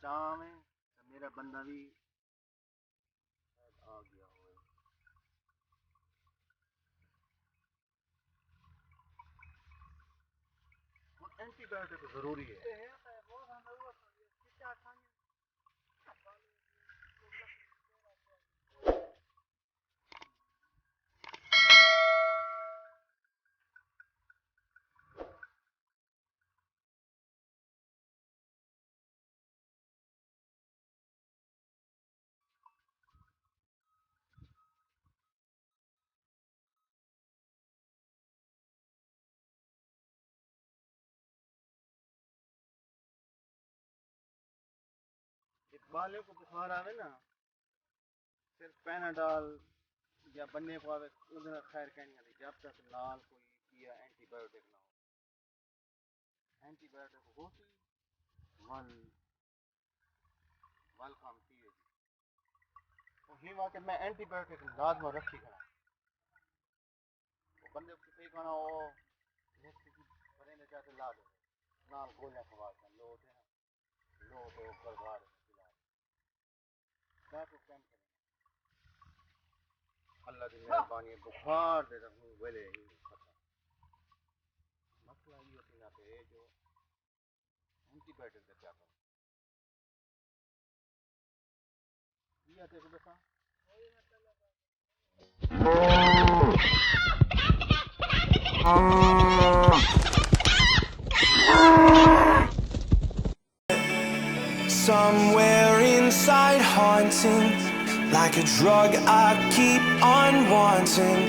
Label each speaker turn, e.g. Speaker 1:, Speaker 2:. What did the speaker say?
Speaker 1: चाह में तो मेरा बंदा भी शायद आ गया होगा। एंटीबायोटिक जरूरी है। बालों को बुखार आवे ना, सिर्फ पैनाडॉल या बनने को आवे उधर खैर कहनी आती जब तक लाल कोई या एंटीबायोटिक ना हो। एंटीबायोटिक होती वल वल काम की है। तो ही वाके मैं एंटीबायोटिक लाजमा रखी करा। वो बंदे को सही खाना हो नेक्स्ट की बने ने चाहते ला दो नाल गोलियां खवा के लो थे ना लो तो बर्बाद खिला मैं तो कैम अल्लाह की मेहरबानी बुखार दे रखूं वेले ही खत्म। मसला ये होती ना पे जो एंटीबायोटिक दे क्या करूं ये आते को बसा
Speaker 2: Somewhere inside haunting, like a drug I keep on wanting.